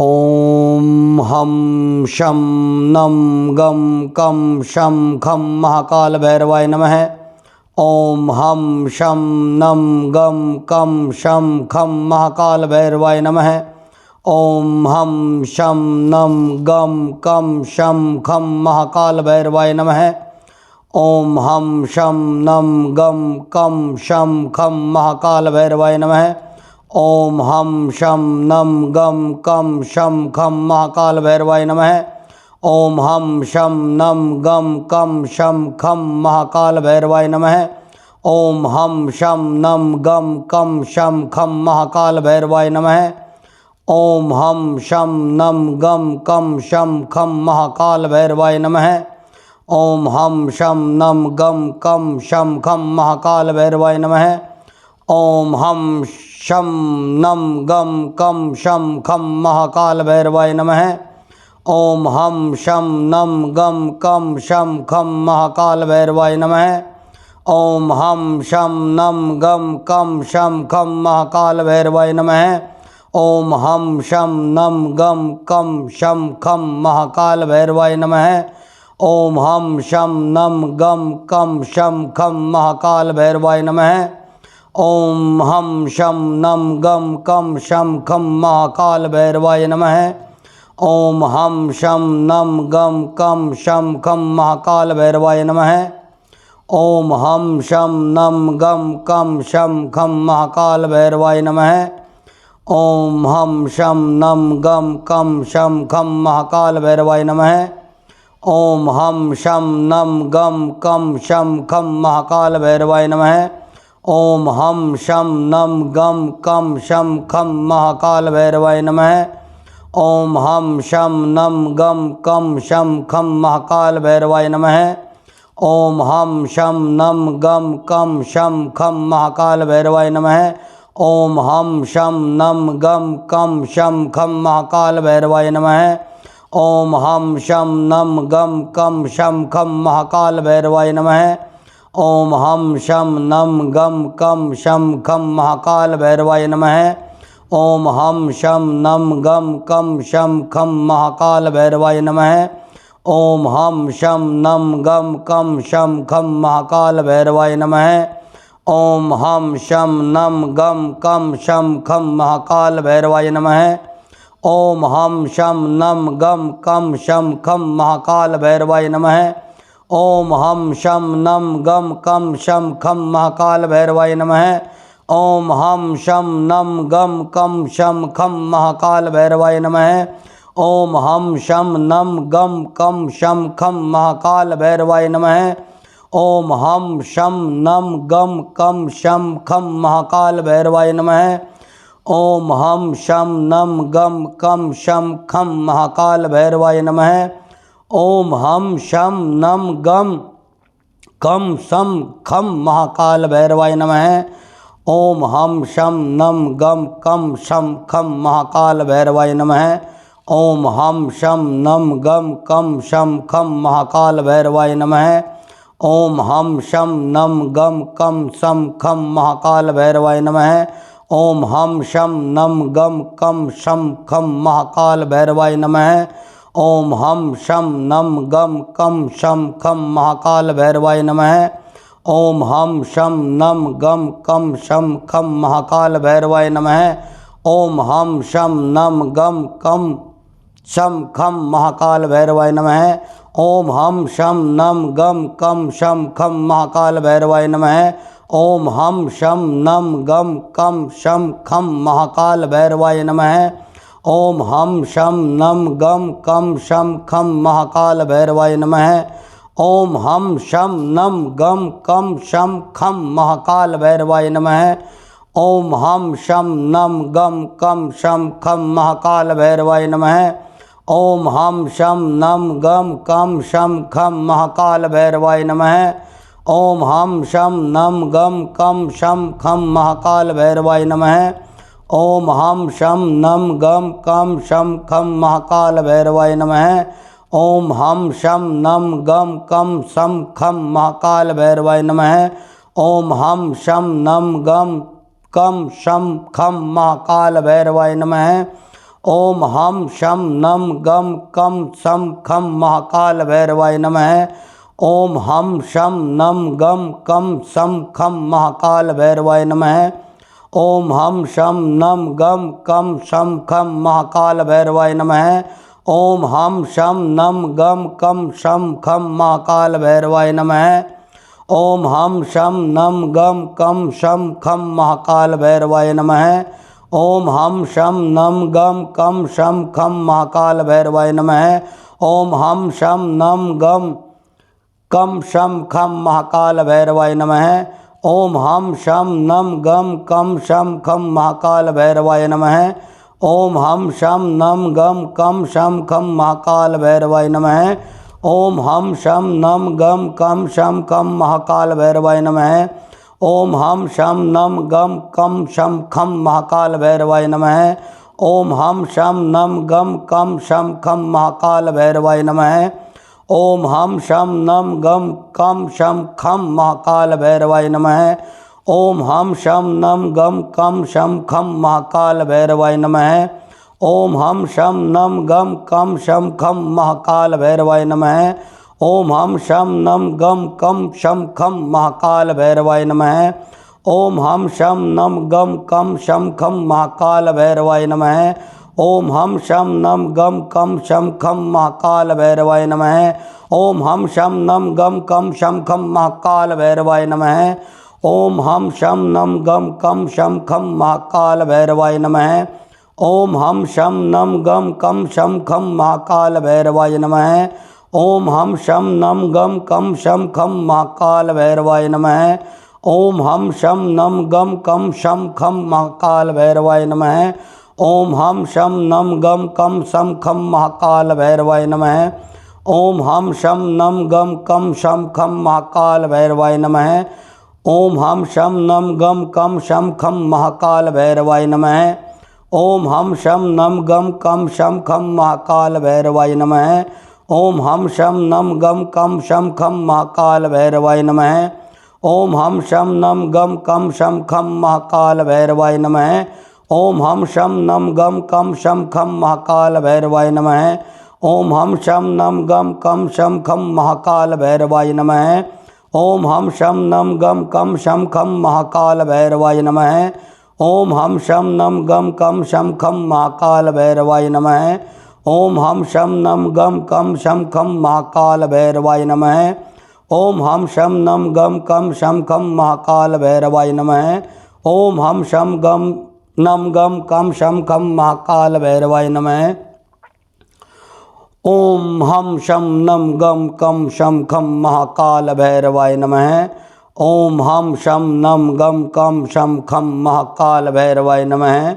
ओम हम शम नम गम कम शम खम महाकाल भैरवाय नमः। ओम हम शम नम गम कम शम खम महाकाल भैरवाय नमः। ओम हम शम नम गम कम शम खम महाकाल भैरवाय नमः। ओम हम शम नम गम कम शम खम महाकाल भैरवाय नमः। ओम हम शम नम गम कम शम खम महाकाल भैरवाय नमः। ओम हम शम नम गम कम शम खम महाकाल भैरवाय नमः। ओम हम शम नम गम कम शम खम महाकाल भैरवाय नमः। ओम हम शम नम गम कम शम खम महाकाल भैरवाय नमः। ओम हम शम नम गम कम शम खम महाकाल भैरवाय नमः। ओम हम शम नम गम कम शम खम महाकाल भैरवाय नमः। ओम हम शम नम गम कम शम खम महाकाल भैरवाय नमः। ओम हम शम नम गम कम शम खम महाकाल भैरवाय नमः। ओम हम शम नम गम कम शम खम महाकाल भैरवाय नमः। ओम हम शम नम गम कम शम खम महाकाल भैरवाय नमः। ओम हम शम नम गम कम शम खम महाकाल भैरवाय नमः। ओम हम शम नम गम कम शम खम महाकाल भैरवाय नमः। ओम हम शम नम गम कम शम खम महाकाल भैरवाय नमः। ओम हम शम नम गम कम शम खम महाकाल भैरवाय नमः। ओम हम शम नम गम कम शम खम महाकाल भैरवाय नमः। ओम हम शम नम गम कम शम खम महाकाल भैरवाय नमः। ओम हम शम नम गम कम शम खम महाकाल भैरवाय नमः। ओम हम शम नम गम कम शम खम महाकाल भैरवाय नमः। ओम हम शम नम गम कम शम खम महाकाल भैरवाय नमः। ओम हम शम नम गम कम शम खम महाकाल भैरवाय नमः। ओम हम शम नम गम कम शम खम महाकाल भैरवाय नमः। ओम हम शम नम गम कम शम खम महाकाल भैरवाय नमः। ओम हम शम नम गम कम शम खम महाकाल भैरवाय नमः। ओम हम शम नम गम कम शम खम महाकाल भैरवाय नमः। ओम हम शम नम गम कम शम खम महाकाल भैरवाय नमः। ओम हम शम नम गम कम शम खम महाकाल भैरवाय नमः। ओम हम शम नम गम कम शम खम महाकाल भैरवाय नमः। ओम हम शम नम गम कम शम खम महाकाल भैरवाय नमः। ओम हम शम नम गम कम शम खम महाकाल भैरवाय नमः। ओम हम शम नम गम कम शम खम महाकाल भैरवाय नमः। ओम हम शम नम गम कम शम खम महाकाल भैरवाय नमः। ओम हम शम नम गम कम शम खम महाकाल भैरवाय नमः। ओम हम शम नम गम कम शम खम महाकाल भैरवाय नमः। ओम हम शम नम गम कम शम खम महाकाल भैरवाय नमः। ओम हम शम नम गम कम शम खम महाकाल भैरवाय नमः। ओम हम शम नम गम कम शम खम महाकाल भैरवाय नमः। ओम हम शम नम गम कम शम खम महाकाल भैरवाय नमः। ओम हम शम नम गम कम शम खम महाकाल भैरवाय नमः। ओम हम शम नम गम कम शम खम महाकाल भैरवाय नमः। ओम हम शम नम गम कम शम खम महाकाल भैरवाय नमः। ओम हम शम नम गम कम शम खम महाकाल भैरवाय नमः। ओम हम शम नम गम कम शम खम महाकाल भैरवाय नमः। ओम हम शम नम गम कम शम खम महाकाल भैरवाय नमः। ओम हम शम नम गम कम शम खम महाकाल भैरवाय नमः। ओम हम शम नम गम कम शम खम महाकाल भैरवाय नमः। ओम हम शम नम गम कम शम खम महाकाल भैरवाय नमः। ओम हम शम नम गम कम शम खम महाकाल भैरवाय नमः। ओम हम शम नम गम कम शम खम महाकाल भैरवाय नमः। ओम हम शम नम गम कम शम खम महाकाल भैरवाय नमः। ओम हम शम नम गम कम शम खम महाकाल भैरवाय नमः। ओम हम शम नम गम कम शम खम महाकाल भैरवाय नमः। ओम हम शम नम गम कम शम खम महाकाल भैरवाय नमः। ओम हम शम नम गम कम शम खम महाकाल भैरवाय नमः। ओम हम शम नम गम कम शम खम महाकाल भैरवाय नमः। ओम हम शम नम गम कम शम खम महाकाल भैरवाय नमः। ओम हम शम नम गम कम शम खम महाकाल भैरवाय नमः। ओम हम शम नम गम कम शम खम महाकाल भैरवाय नमः। ओम हम शम नम गम कम शम खम महाकाल भैरवाय नमः। ओम हम शम नम गम कम शम खम महाकाल भैरवाय नमः। ओम हम शम नम गम कम शम खम महाकाल भैरवाय नमः। ओम हम शम नम गम कम शम खम महाकाल भैरवाय नमः। ओम हम शम नम गम कम शम खम महाकाल भैरवाय नमः। ओम हम शम नम गम कम शम खम महाकाल भैरवाय नमः। ओम हम शम नम गम कम शम खम महाकाल भैरवाय नमः। ओम हम शम नम गम कम शम खम महाकाल भैरवाय नमः। ओम हम शम नम गम कम शम खम महाकाल भैरवाय नमः। ओम हम शम नम गम कम शम खम महाकाल भैरवाय नमः। ओम हम शम नम गम कम शम खम महाकाल भैरवाय नमः। ओम हम शम नम गम कम शम खम महाकाल भैरवाय नमः। ओम हम शम नम गम कम शम खम महाकाल भैरवाय नमः। ओम हम शम नम गम कम शम खम महाकाल भैरवाय नमः। ओम हम शम नम गम कम शम खम महाकाल भैरवाय नमः। ओम हम शम नम गम कम शम खम महाकाल भैरवाय नमः। ओम हम शम नम गम कम शम खम महाकाल भैरवाय नमः। ओम हम शम नम गम कम शम खम महाकाल भैरवाय नमः। ओम हम शम नम गम कम शम खम महाकाल भैरवाय नमः। ओम हम शम नम गम कम शम खम महाकाल भैरवाय नमः। ओम हम शम नम गम कम शम खम महाकाल भैरवाय नमः। ओम हम शम नम गम कम शम खम महाकाल भैरवाय नमः। ओम हम शम नम गम कम शम खम महाकाल भैरवाय नमः। ओम हम शम नम गम कम शम खम महाकाल भैरवाय नमः। ओम हम शम नम गम कम शम खम महाकाल भैरवाय नमः। ओम हम शम नम गम कम शम खम महाकाल भैरवाय नमः। ओम हम शम गम नम गम कम शम खम महाकाल भैरवाय नमः। ओम हम शम नम गम कम शम खम महाकाल भैरवाय नमः। ओम हम शम नम गम कम शम खम महाकाल भैरवाय नमः।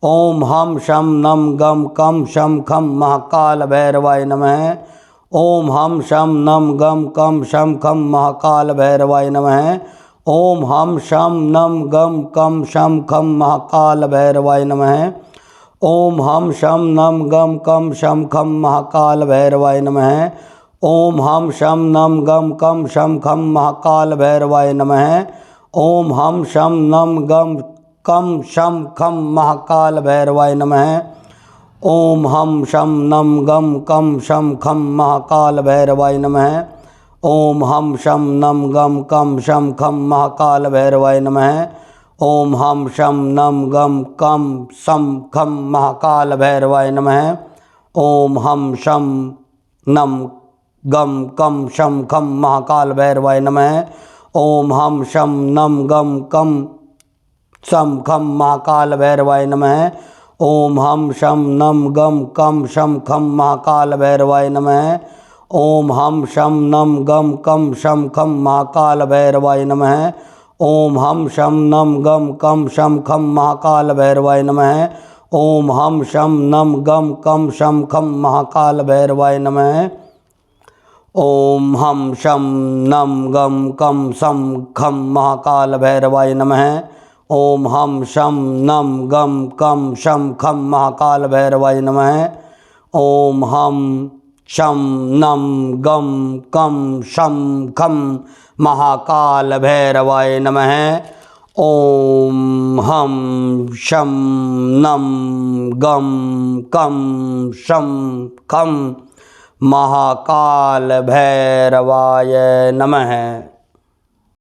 ओम हम शम नम गम कम शम खम महाकाल भैरवाय नमः। ओम हम शम नम गम कम शम खम महाकाल भैरवाय नमः। ओम हम शम नम गम कम शम खम महाकाल भैरवाय नमः। ओम हम शम नम गम कम शम खम महाकाल भैरवाय नमः। ओम हम शम नम गम कम शम खम महाकाल भैरवाय नमः। ओम हम शम नम गम कम शम खम महाकाल भैरवाय नमः। ओम हम शम नम गम कम शम खम महाकाल भैरवाय नमः। ओम हम शम नम गम कम शम खम महाकाल भैरवाय नमः। ओम हम शम नम गम कम शम खम महाकाल भैरवाय नमः। ओम हम शम नम गम कम शम खम महाकाल भैरवाय नमः। ओम हम शम नम गम कम शम खम महाकाल भैरवाय नमः। ओम हम शम नम गम कम शम खम महाकाल भैरवाय नमः। ओम हम शम नम गम कम शम खम महाकाल भैरवाय नमः। ओम हम शम नम गम कम शम खम महाकाल भैरवाय नमः। ओम हम शम नम गम कम शम खम महाकाल भैरवाय नमः। ओम हम शम नम गम कम शम खम महाकाल भैरवाय नमः। ओम हम शम नम गम कम शम खम महाकाल भैरवाय नमः। ओम हम शम नम गम कम शम खम महाकाल भैरवाय नमः। ओम हम शम नम गम कम शम खम महाकाल भैरवाय नमः।